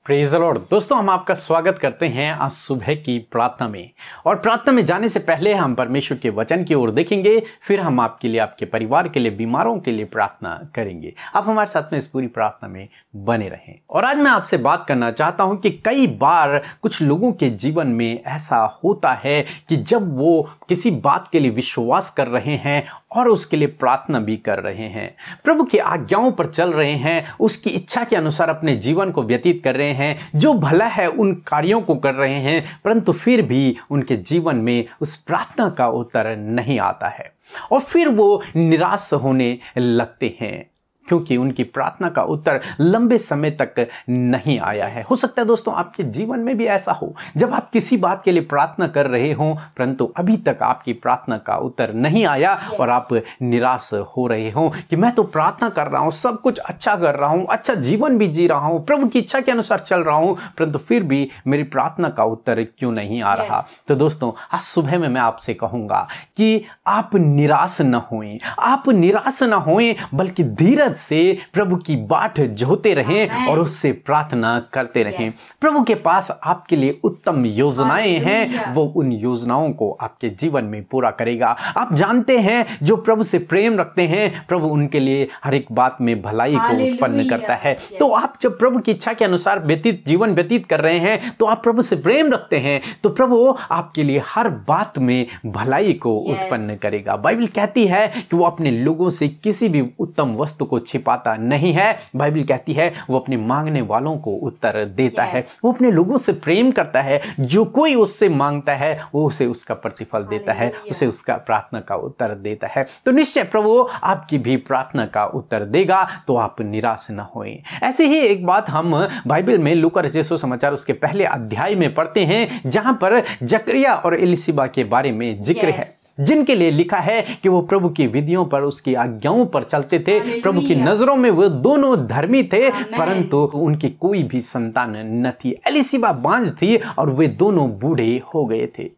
Praise the Lord. दोस्तों, हम आपका स्वागत करते हैं आज सुबह की प्रार्थना में। और प्रार्थना में जाने से पहले हम परमेश्वर के वचन की ओर देखेंगे, फिर हम आपके लिए, आपके परिवार के लिए, बीमारों के लिए प्रार्थना करेंगे। आप हमारे साथ में इस पूरी प्रार्थना में बने रहें। और आज मैं आपसे बात करना चाहता हूं कि कई बार कुछ लोगों के जीवन में ऐसा होता है कि जब वो किसी बात के लिए विश्वास कर रहे हैं और उसके लिए प्रार्थना भी कर रहे हैं, प्रभु की आज्ञाओं पर चल रहे हैं, उसकी इच्छा के अनुसार अपने जीवन को व्यतीत कर रहे हैं, जो भला है उन कार्यों को कर रहे हैं, परंतु फिर भी उनके जीवन में उस प्रार्थना का उत्तर नहीं आता है और फिर वो निराश होने लगते हैं क्योंकि उनकी प्रार्थना का उत्तर लंबे समय तक नहीं आया है। हो सकता है दोस्तों आपके जीवन में भी ऐसा हो, जब आप किसी बात के लिए प्रार्थना कर रहे हो परंतु अभी तक आपकी प्रार्थना का उत्तर नहीं आया और आप निराश हो रहे हो कि मैं तो प्रार्थना कर रहा हूं, सब कुछ अच्छा कर रहा हूं, अच्छा जीवन भी जी रहा हूं, प्रभु की इच्छा के अनुसार चल रहा हूं, परंतु फिर भी मेरी प्रार्थना का उत्तर क्यों नहीं आ रहा। तो दोस्तों, आज सुबह में मैं आपसे कहूंगा कि आप निराश न होएं, आप निराश न होएं, बल्कि धीरज से प्रभु की बाट जोते रहें और उससे प्रार्थना करते रहें। प्रभु के पास आपके लिए उत्तम योजनाएं हैं, वो उन योजनाओं को आपके जीवन में पूरा करेगा। आप जानते हैं जो प्रभु से प्रेम रखते हैं, प्रभु उनके लिए हर एक बात में भलाई को उत्पन्न करता है। तो आप जब प्रभु की इच्छा के अनुसार जीवन व्यतीत कर रहे हैं, तो आप प्रभु से प्रेम रखते हैं, तो प्रभु आपके लिए हर बात में भलाई को उत्पन्न करेगा। बाइबल कहती है कि वो अपने लोगों से किसी भी उत्तम वस्तु को छिपाता नहीं है। बाइबल कहती है वो अपने मांगने वालों को उत्तर देता है। वो अपने लोगों से प्रेम करता है, जो कोई उससे मांगता है वो उसे उसका प्रतिफल देता है, उसे उसका प्रार्थना का उत्तर देता है। तो निश्चय प्रभु आपकी भी प्रार्थना का उत्तर देगा, तो आप निराश न होएं। ऐसे ही एक बात हम बाइबल में लूका रचित सुसमाचार उसके पहले अध्याय में पढ़ते हैं, जहां पर जकरिया और एलिशिबा के बारे में जिक्र है, जिनके लिए लिखा है कि वो प्रभु की विधियों पर, उसकी आज्ञाओं पर चलते थे। प्रभु की नजरों में वो दोनों धर्मी थे, परंतु उनकी कोई भी संतान न थी। एलिशिबा बांझ थी और वे दोनों बूढ़े हो गए थे।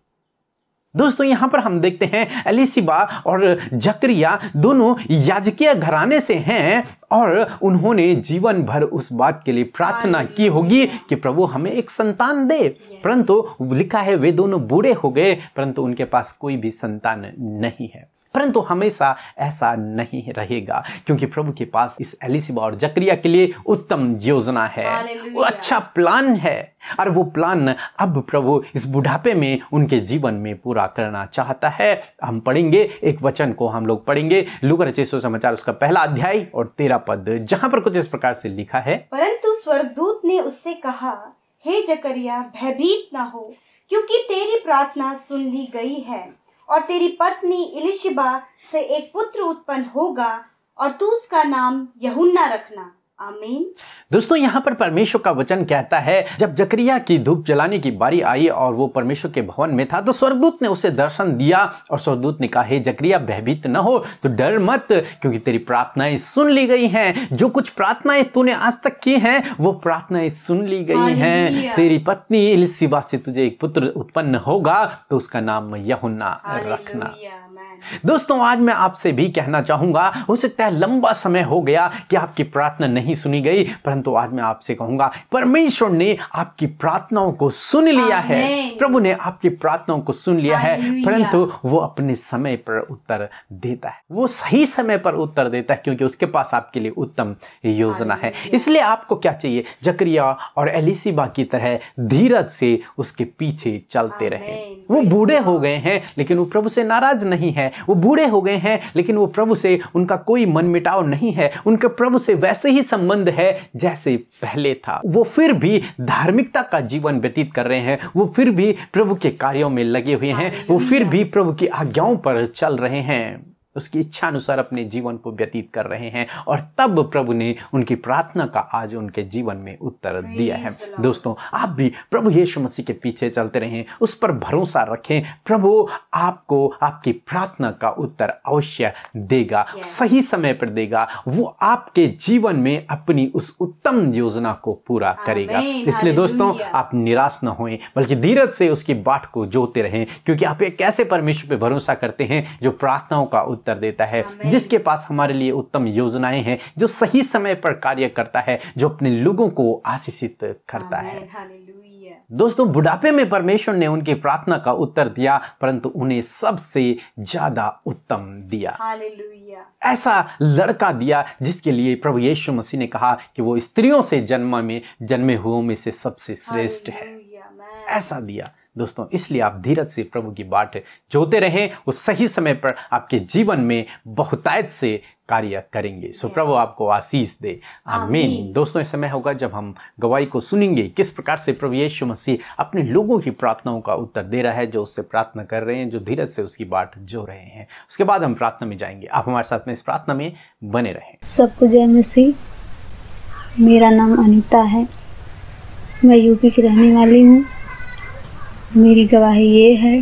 दोस्तों, यहां पर हम देखते हैं एलिशिबा और जकरिया दोनों याजकीय घराने से हैं और उन्होंने जीवन भर उस बात के लिए प्रार्थना की होगी कि प्रभु हमें एक संतान दे, परंतु लिखा है वे दोनों बूढ़े हो गए, परंतु उनके पास कोई भी संतान नहीं है। परंतु हमेशा ऐसा नहीं रहेगा, क्योंकि प्रभु के पास इस एलिशिबा और जकरिया के लिए उत्तम योजना है, वो अच्छा प्लान है और वो प्लान अब प्रभु इस बुढ़ापे में उनके जीवन में पूरा करना चाहता है। हम पढ़ेंगे एक वचन को, हम लोग पढ़ेंगे लूका रचित सुसमाचार उसका पहला अध्याय और 13 पद, जहां पर कुछ इस प्रकार से लिखा है। परंतु स्वर्गदूत ने उससे कहा, हे जकरिया, भयभीत ना हो, क्योंकि तेरी प्रार्थना सुन ली गई है और तेरी पत्नी एलिशिबा से एक पुत्र उत्पन्न होगा और तू उसका नाम यूहन्ना रखना। आमीन। दोस्तों, यहाँ पर परमेश्वर का वचन कहता है, जब जकरिया की धूप जलाने की बारी आई और वो परमेश्वर के भवन में था, तो स्वर्गदूत ने उसे दर्शन दिया और स्वर्गदूत ने कहा, हे जकरिया, भयभीत न हो, तो डर मत, क्योंकि तेरी प्रार्थनाएं सुन ली गई हैं। जो कुछ प्रार्थनाएं तूने आज तक की हैं वो प्रार्थनाएं सुन ली गई हैं। तेरी पत्नी एलिशिबा से तुझे एक पुत्र उत्पन्न होगा, तो उसका नाम यूहन्ना रखना। दोस्तों, आज मैं आपसे भी कहना चाहूंगा, हो सकता है लंबा समय हो गया कि आपकी प्रार्थना नहीं सुनी गई, परंतु आज मैं आपसे कहूंगा परमेश्वर ने आपकी प्रार्थनाओं को सुन लिया है। प्रभु ने आपकी प्रार्थनाओं को सुन लिया है, परंतु वो अपने समय पर उत्तर देता है, वो सही समय पर उत्तर देता है, क्योंकि उसके पास आपके लिए उत्तम योजना है। इसलिए आपको क्या चाहिए, जकरिया और एलिशिबा की तरह धीरज से उसके पीछे चलते रहे। वो बूढ़े हो गए हैं लेकिन वो प्रभु से नाराज नहीं है, वो बूढ़े हो गए हैं लेकिन वो प्रभु से, उनका कोई मनमिटाव नहीं है, उनका प्रभु से वैसे ही संबंध है जैसे पहले था। वो फिर भी धार्मिकता का जीवन व्यतीत कर रहे हैं, वो फिर भी प्रभु के कार्यों में लगे हुए हैं, वो फिर भी प्रभु की आज्ञाओं पर चल रहे हैं। उसकी इच्छा अनुसार अपने जीवन को व्यतीत कर रहे हैं, और तब प्रभु ने उनकी प्रार्थना का आज उनके जीवन में उत्तर दिया है। दोस्तों, आप भी प्रभु यीशु मसीह के पीछे चलते रहें, उस पर भरोसा रखें। प्रभु आपको आपकी प्रार्थना का उत्तर अवश्य देगा, सही समय पर देगा। वो आपके जीवन में अपनी उस उत्तम योजना को पूरा करेगा। इसलिए दोस्तों, आप निराश न होएं, बल्कि धीरज से उसकी बाट को जोते रहें, क्योंकि आप एक ऐसे परमेश्वर पे भरोसा करते हैं जो प्रार्थनाओं का उत्तर देता है, जिसके पास हमारे लिए उत्तम योजनाएं हैं, जो सही समय पर कार्य करता है, जो अपने लोगों को आशीषित करता है। दोस्तों, बुढ़ापे में परमेश्वर ने उनकी प्रार्थना का उत्तर दिया, परंतु उन्हें सबसे ज्यादा उत्तम दिया। ऐसा लड़का दिया जिसके लिए प्रभु यीशु मसीह ने कहा कि वो स्त्रियों से जन्मे हुओं में से सबसे श्रेष्ठ है। ऐसा दिया दोस्तों। इसलिए आप धीरज से प्रभु की बाट जोते रहें, वो सही समय पर आपके जीवन में बहुतायत से कार्य करेंगे। सो प्रभु आपको आशीष दे, आमीन। दोस्तों, इस समय होगा जब हम गवाही को सुनेंगे किस प्रकार से प्रभु यीशु मसीह अपने लोगों की प्रार्थनाओं का उत्तर दे रहा है, जो उससे प्रार्थना कर रहे हैं, जो धीरज से उसकी बाट जो रहे हैं। उसके बाद हम प्रार्थना में जाएंगे। आप हमारे साथ में इस प्रार्थना में बने रहें। सबको जय मसीह। मेरा नाम अनीता है, मैं यूपी की रहने वाली हूँ। मेरी गवाही ये है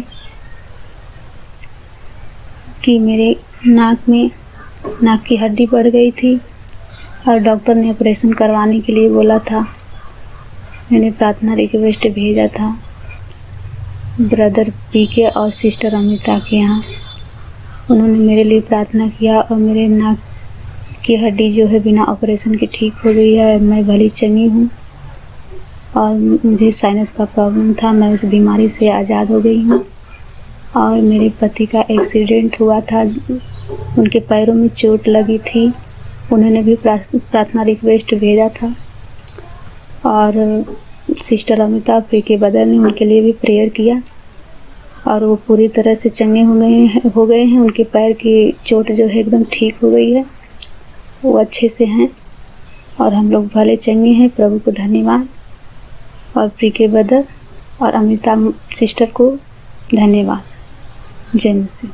कि मेरे नाक की हड्डी बढ़ गई थी और डॉक्टर ने ऑपरेशन करवाने के लिए बोला था। मैंने प्रार्थना रिक्वेस्ट भेजा था ब्रदर पीके और सिस्टर अमिता के यहाँ। उन्होंने मेरे लिए प्रार्थना किया और मेरे नाक की हड्डी जो है बिना ऑपरेशन के ठीक हो गई है। मैं भली चंगी हूँ और मुझे साइनस का प्रॉब्लम था, मैं उस बीमारी से आज़ाद हो गई हूँ। और मेरे पति का एक्सीडेंट हुआ था, उनके पैरों में चोट लगी थी, उन्होंने भी प्रार्थना रिक्वेस्ट भेजा था। और सिस्टर अमिता के बदल ने उनके लिए भी प्रेयर किया और वो पूरी तरह से चंगे हो गए हैं। उनके पैर की चोट जो है एकदम ठीक हो गई है, वो अच्छे से हैं और हम लोग भले चंगे हैं। प्रभु को धन्यवाद और प्री के बदल और अमिता सिस्टर को धन्यवाद। जय मसीह।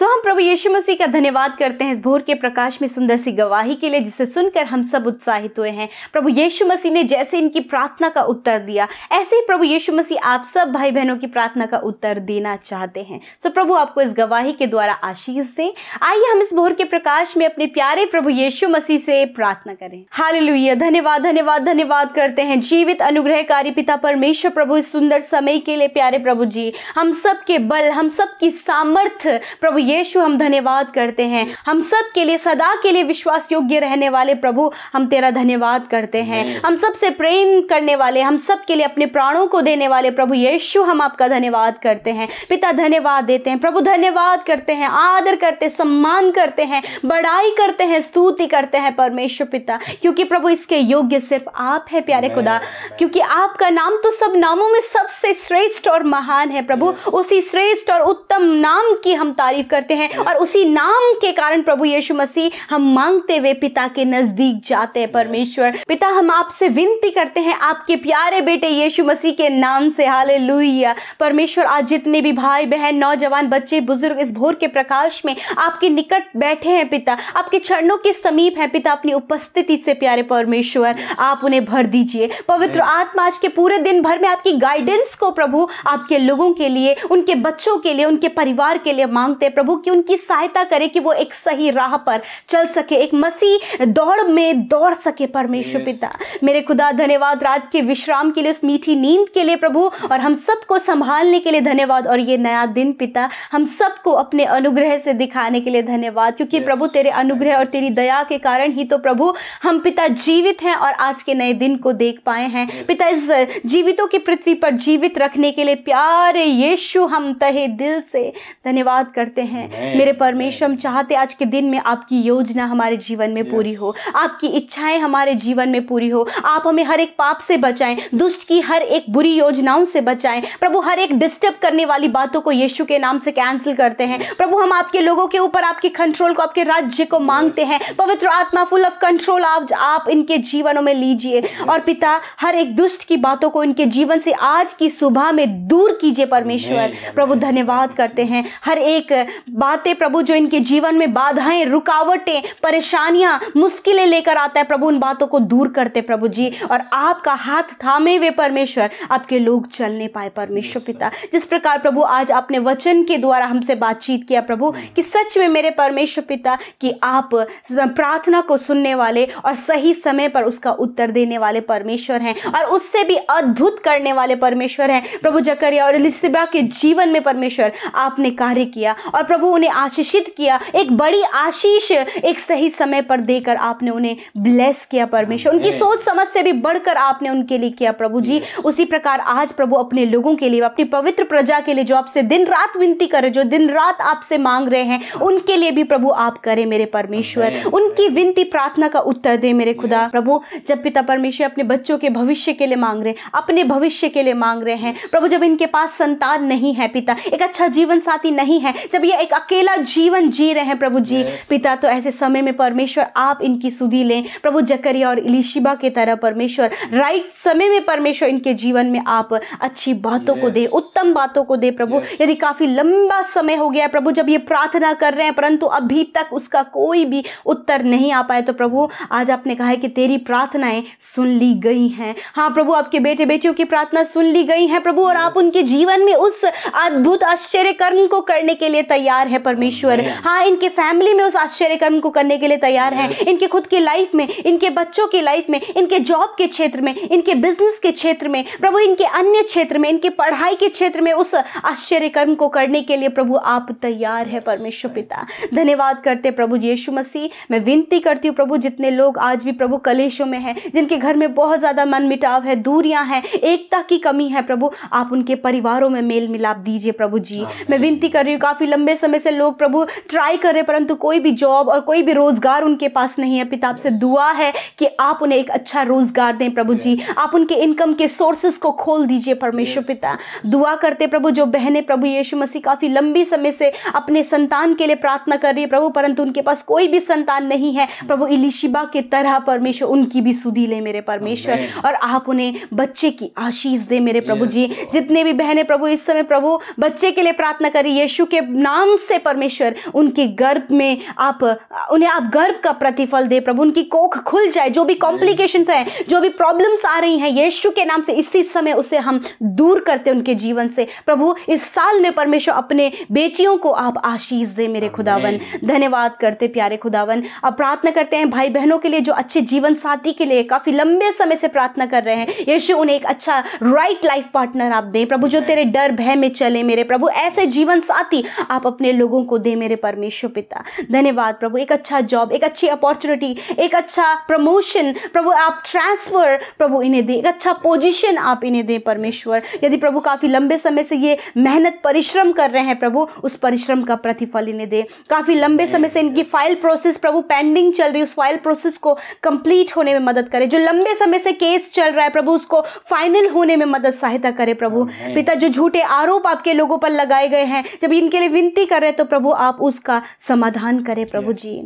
हम प्रभु यीशु मसीह का धन्यवाद करते हैं इस भोर के प्रकाश में सुंदर सी गवाही के लिए, जिसे सुनकर हम सब उत्साहित हुए हैं। प्रभु यीशु मसीह ने जैसे इनकी प्रार्थना का उत्तर दिया, ऐसे ही प्रभु यीशु मसीह आप सब भाई बहनों की प्रार्थना का उत्तर देना चाहते हैं। प्रभु आपको इस गवाही के द्वारा आशीष दे। आइए हम इस भोर के प्रकाश में अपने प्यारे प्रभु यीशु मसीह से प्रार्थना करें। हालेलुया। धन्यवाद धन्यवाद धन्यवाद करते हैं जीवित अनुग्रहकारी पिता परमेश्वर प्रभु, इस सुंदर समय के लिए प्यारे प्रभु जी। हम सब के बल, हम सब की सामर्थ्य प्रभु यीशु हम धन्यवाद करते हैं। हम सब के लिए सदा के लिए विश्वास योग्य रहने वाले प्रभु, हम तेरा धन्यवाद करते हैं। हम सब से प्रेम करने वाले, हम सब के लिए अपने प्राणों को देने वाले प्रभु यीशु, हम आपका धन्यवाद करते हैं। पिता धन्यवाद देते हैं प्रभु, धन्यवाद करते हैं, आदर करते, सम्मान करते हैं, बड़ाई करते हैं, स्तुति करते हैं परमेश्वर पिता, क्योंकि प्रभु इसके योग्य सिर्फ आप है प्यारे खुदा, क्योंकि आपका नाम तो सब नामों में सबसे श्रेष्ठ और महान है प्रभु। उसी श्रेष्ठ और उत्तम नाम की हम तारीफ करते हैं और उसी नाम के कारण प्रभु यीशु मसीह हम मांगते हुए पिता के नजदीक जाते हैं परमेश्वर पिता। हम आपसे विनती करते हैं आपके प्यारे बेटे यीशु मसीह के नाम से। हालेलुया परमेश्वर, आज जितने भी भाई बहन, नौजवान, बच्चे, बुजुर्ग इस भोर के प्रकाश में आपके निकट बैठे हैं पिता, आपके चरणों के समीप हैं पिता, अपनी उपस्थिति से प्यारे परमेश्वर आप उन्हें भर दीजिए। पवित्र आत्मा आज के पूरे दिन भर में आपकी गाइडेंस को प्रभु आपके लोगों के लिए, उनके बच्चों के लिए, उनके परिवार के लिए मांगते हैं प्रभु कि उनकी सहायता करे कि वो एक सही राह पर चल सके, एक मसीह दौड़ में दौड़ सके परमेश्वर पिता। मेरे खुदा धन्यवाद रात के विश्राम के लिए, उस मीठी नींद के लिए प्रभु, और हम सबको संभालने के लिए धन्यवाद। और ये नया दिन पिता हम सबको अपने अनुग्रह से दिखाने के लिए धन्यवाद, क्योंकि प्रभु तेरे अनुग्रह और तेरी दया के कारण ही तो प्रभु हम पिता जीवित हैं और आज के नए दिन को देख पाए हैं पिता। इस जीवितों की पृथ्वी पर जीवित रखने के लिए प्यारे यीशु हम तहे दिल से धन्यवाद करते हैं। मेरे परमेश्वर, हम चाहते आज के दिन में आपकी योजना हमारे जीवन में पूरी हो, आपकी इच्छाएं हमारे जीवन में पूरी हो। आप हमें हर एक पाप से बचाएं, दुष्ट की हर एक बुरी योजनाओं से बचाएं प्रभु। हर एक डिस्टर्ब करने वाली बातों को यीशु के नाम से कैंसिल करते हैं प्रभु। हम आपके लोगों के ऊपर आपके कंट्रोल को, आपके राज्य को मांगते हैं। पवित्र आत्मा फुल ऑफ कंट्रोल आप इनके जीवनों में लीजिए और पिता हर एक दुष्ट की बातों को इनके जीवन से आज की सुबह में दूर कीजिए परमेश्वर प्रभु। धन्यवाद करते हैं हर एक बातें प्रभु जो इनके जीवन में बाधाएं, रुकावटें, परेशानियां, मुश्किलें लेकर आता है प्रभु, उन बातों को दूर करते प्रभु जी, और आपका हाथ थामे हुए परमेश्वर आपके लोग चलने पाए परमेश्वर पिता। जिस प्रकार प्रभु आज आपने वचन के द्वारा हमसे बातचीत किया प्रभु कि सच में मेरे परमेश्वर पिता कि आप प्रार्थना को सुनने वाले और सही समय पर उसका उत्तर देने वाले परमेश्वर हैं, और उससे भी अद्भुत करने वाले परमेश्वर हैं प्रभु। जकरिया और इलिशिबा के जीवन में परमेश्वर आपने कार्य किया और प्रभु उन्हें आशीषित किया, एक बड़ी आशीष एक सही समय पर देकर आपने उन्हें ब्लेस किया परमेश्वर। उनकी सोच समझ से भी बढ़कर आपने उनके लिए किया प्रभु जी। उसी प्रकार आज प्रभु अपने लोगों के लिए, अपनी पवित्र प्रजा के लिए जो आपसे दिन रात विनती करे, जो दिन रात आपसे मांग रहे हैं, उनके लिए भी प्रभु आप करें मेरे परमेश्वर। उनकी विनती प्रार्थना का उत्तर दे मेरे खुदा। प्रभु जब पिता परमेश्वर अपने बच्चों के भविष्य के लिए मांग रहे हैं, अपने भविष्य के लिए मांग रहे हैं प्रभु, जब इनके पास संतान नहीं है पिता, एक अच्छा जीवन साथी नहीं है, जब ये एक अकेला जीवन जी रहे हैं प्रभु जी पिता, तो ऐसे समय में परमेश्वर आप इनकी सुधि लें प्रभु। जकरिया और इलिशिबा के तरह परमेश्वर राइट समय में परमेश्वर इनके जीवन में आप अच्छी बातों को दे, उत्तम बातों को दे प्रभु। यदि काफी लंबा समय हो गया प्रभु जब ये प्रार्थना कर रहे हैं परंतु अभी तक उसका कोई भी उत्तर नहीं आ पाए, तो प्रभु आज आपने कहा है कि तेरी प्रार्थनाएं सुन ली गई हैं। हाँ प्रभु, आपके बेटे बेटियों की प्रार्थना सुन ली गई है प्रभु, और आप उनके जीवन में उस अद्भुत आश्चर्य कर्म को करने के लिए तैयार है परमेश्वर। हाँ, इनके फैमिली में उस आश्चर्य कर्म को करने के लिए तैयार है, इनके खुद की लाइफ में, इनके बच्चों की लाइफ में, इनके जॉब के क्षेत्र में, इनके बिजनेस के क्षेत्र में प्रभु, इनके अन्य क्षेत्र में, इनकी पढ़ाई के क्षेत्र में उस आश्चर्य कर्म को करने के लिए प्रभु आप तैयार है परमेश्वर पिता। धन्यवाद करते प्रभु यीशु मसीह। मैं विनती करती हूँ प्रभु, जितने लोग आज भी प्रभु कलेशों में हैं, जिनके घर में बहुत ज्यादा मन मिटाव है, दूरियां हैं, एकता की कमी है प्रभु, आप उनके परिवारों में मेल मिलाप दीजिए प्रभु जी। मैं विनती कर रही हूँ, काफी लंबे समय से लोग प्रभु ट्राई कर रहे परंतु कोई भी जॉब और कोई भी रोजगार उनके पास नहीं है पिता, आपसे दुआ है कि आप उन्हें एक अच्छा रोजगार दें प्रभु जी, आप उनके इनकम के सोर्सेस को खोल दीजिए परमेश्वर पिता। दुआ करते प्रभु जो बहनें प्रभु यीशु मसीह काफी लंबी समय से अपने संतान के लिए प्रार्थना कर रही है प्रभु, परंतु उनके पास कोई भी संतान नहीं है प्रभु, इलिशिबा के तरह परमेश्वर उनकी भी सुधि ले मेरे परमेश्वर, और आप उन्हें बच्चे की आशीष दे मेरे प्रभु जी। जितने भी बहनें प्रभु इस समय प्रभु बच्चे के लिए प्रार्थना करी यीशु के नाम से परमेश्वर, उनके गर्भ में आप उन्हें आप गर्भ का प्रतिफल दे प्रभु, उनकी कोख खुल जाए, जो भी कॉम्प्लिकेशंस हैं, जो भी प्रॉब्लम्स आ रही हैं यीशु के नाम से इसी समय उसे हम दूर करते उनके जीवन से प्रभु। इस साल में परमेश्वर अपने बेटियों को आप आशीष दे मेरे खुदावन। धन्यवाद करते प्यारे खुदावन। अब प्रार्थना करते हैं भाई बहनों के लिए जो अच्छे जीवन साथी के लिए काफी लंबे समय से प्रार्थना कर रहे हैं, यीशु उन्हें एक अच्छा राइट लाइफ पार्टनर आप दें प्रभु, जो तेरे डर भय में चले मेरे प्रभु, ऐसे जीवन साथी आप अपने लोगों को दे मेरे परमेश्वर पिता। धन्यवाद प्रभु, एक अच्छा जॉब, एक अच्छी अपॉर्चुनिटी, एक अच्छा प्रमोशन प्रभु, आप ट्रांसफर प्रभु इन्हें दे, एक अच्छा पोजीशन आप इन्हें दे परमेश्वर। यदि प्रभु काफी लंबे समय से ये मेहनत परिश्रम कर रहे हैं प्रभु, उस परिश्रम का प्रतिफल इन्हें दे। काफी लंबे समय से इनकी फाइल प्रोसेस प्रभु पेंडिंग चल रही है, उस फाइल प्रोसेस को कंप्लीट होने में मदद करे। जो लंबे समय से केस चल रहा है प्रभु, उसको फाइनल होने में मदद सहायता करे प्रभु पिता। जो झूठे आरोप आपके लोगों पर लगाए गए हैं, जब इनके लिए विनती कर रहे हैं तो प्रभु आप उसका समाधान करें प्रभु जी।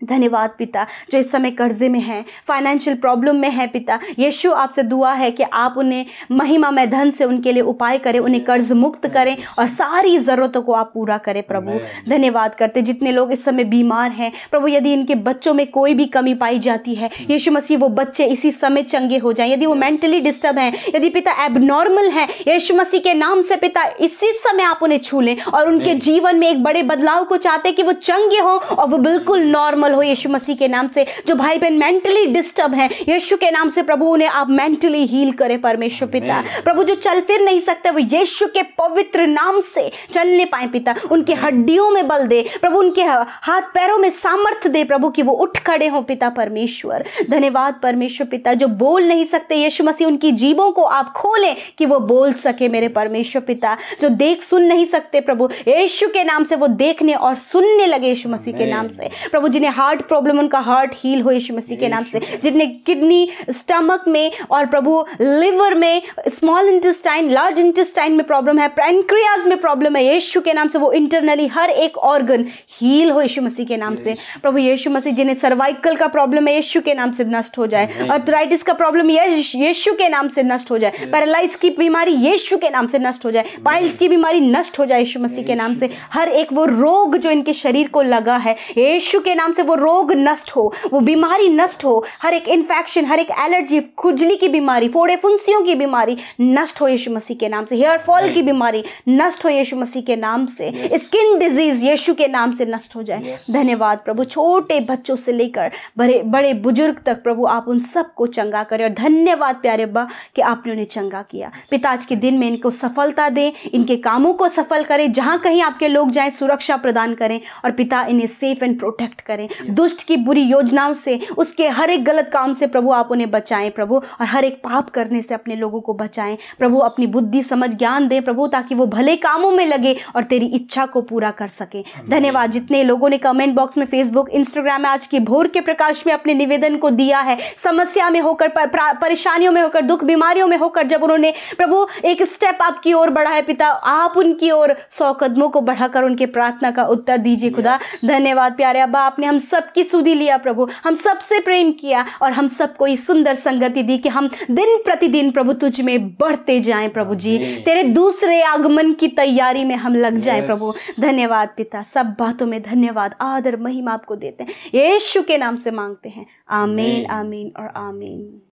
धन्यवाद पिता, जो इस समय कर्जे में हैं, फाइनेंशियल प्रॉब्लम में है पिता, यीशु आपसे दुआ है कि आप उन्हें महिमामय धन से उनके लिए उपाय करें, उन्हें कर्ज मुक्त करें और सारी ज़रूरतों को आप पूरा करें प्रभु। धन्यवाद करते जितने लोग इस समय बीमार हैं प्रभु, यदि इनके बच्चों में कोई भी कमी पाई जाती है यीशु मसीह, वो बच्चे इसी समय चंगे हो जाएं। यदि वो मेंटली डिस्टर्ब हैं, यदि पिता एबनॉर्मल हैं, यीशु मसीह के नाम से पिता इसी समय आप उन्हें छू लें और उनके जीवन में एक बड़े बदलाव को चाहते कि वो चंगे हों और वो बिल्कुल नॉर्मल हो यीशु मसीह के नाम से। जो भाई बहन मेंटली डिस्टर्ब हैं यीशु के नाम से प्रभु उन्हें आप मेंटली हील करें परमेश्वर पिता। प्रभु जो चल फिर नहीं सकते वो यीशु के पवित्र नाम से चलने पाए पिता, उनके हड्डियों में बल दे प्रभु, उनके हाथ पैरों में सामर्थ्य दे प्रभु कि वो उठ खड़े हो पिता परमेश्वर। धन्यवाद परमेश्वर पिता, जो बोल नहीं सकते यीशु मसीह उनकी जीभों को आप खोलें कि वो बोल सके मेरे परमेश्वर पिता। जो देख सुन नहीं सकते प्रभु यीशु के नाम से वो देखने और सुनने लगे यीशु मसीह के नाम से प्रभु। जिन्हें हार्ट प्रॉब्लम, उनका हार्ट हील हो यीशु मसीह के नाम से। जिन्हें किडनी, स्टमक में और प्रभु लिवर में, स्मॉल इंटेस्टाइन, लार्ज इंटेस्टाइन में प्रॉब्लम है, पैनक्रियाज में प्रॉब्लम है, यीशु के नाम से वो इंटरनली हर एक ऑर्गन हील हो यीशु मसीह के नाम से। प्रभु यीशु मसीह, जिन्हें सर्वाइकल का प्रॉब्लम है यीशु के नाम से नष्ट हो जाए, आर्थराइटिस का प्रॉब्लम यीशु के नाम से नष्ट हो जाए, पैरालाइज की बीमारी यीशु के नाम से नष्ट हो जाए, पाइल्स की बीमारी नष्ट हो जाए यीशु मसीह के नाम से। हर एक वो रोग जो इनके शरीर को लगा है यीशु के नाम से वो रोग नष्ट हो, वो बीमारी नष्ट हो, हर एक इन्फेक्शन, हर एक एलर्जी, खुजली की बीमारी, फोड़े फुंसियों की बीमारी नष्ट हो यीशु मसीह के नाम से, हेयर फॉल की बीमारी नष्ट हो यीशु मसीह के नाम से, स्किन डिजीज यीशु के नाम से नष्ट हो जाए। धन्यवाद प्रभु, छोटे बच्चों से लेकर बड़े बड़े बुजुर्ग तक प्रभु आप उन सबको चंगा करें। और धन्यवाद प्यारे अब्बा कि आपने उन्हें चंगा किया। पिता आज के दिन में इनको सफलता दें, इनके कामों को सफल करें, जहां कहीं आपके लोग जाएं सुरक्षा प्रदान करें, और पिता इन्हें सेफ एंड प्रोटेक्ट करें दुष्ट की बुरी योजनाओं से, उसके हर एक गलत काम से प्रभु आप उन्हें बचाएं प्रभु, और हर एक पाप करने से अपने लोगों को बचाएं प्रभु। अपनी बुद्धि समझ ज्ञान दें प्रभु, ताकि वो भले कामों में लगे और तेरी इच्छा को पूरा कर सके। धन्यवाद जितने लोगों ने कमेंट बॉक्स में, फेसबुक, इंस्टाग्राम में आज की भोर के प्रकाश में अपने निवेदन को दिया है, समस्या में होकर, परेशानियों में होकर, दुख बीमारियों में होकर, जब उन्होंने प्रभु एक स्टेप आपकी ओर बढ़ा है पिता, आप उनकी ओर 100 कदमों को बढ़ाकर उनके प्रार्थना का उत्तर दीजिए खुदा। धन्यवाद प्यारे अब्बा, आपने हम सबकी सुधि लिया प्रभु, हम सबसे प्रेम किया और हम सबको ये सुंदर संगति दी कि हम दिन प्रतिदिन प्रभु तुझ में बढ़ते जाएं प्रभु जी, तेरे दूसरे आगमन की तैयारी में हम लग जाएं प्रभु। धन्यवाद पिता, सब बातों में धन्यवाद, आदर महिमा आपको देते हैं, यीशु के नाम से मांगते हैं, आमीन आमीन और आमीन।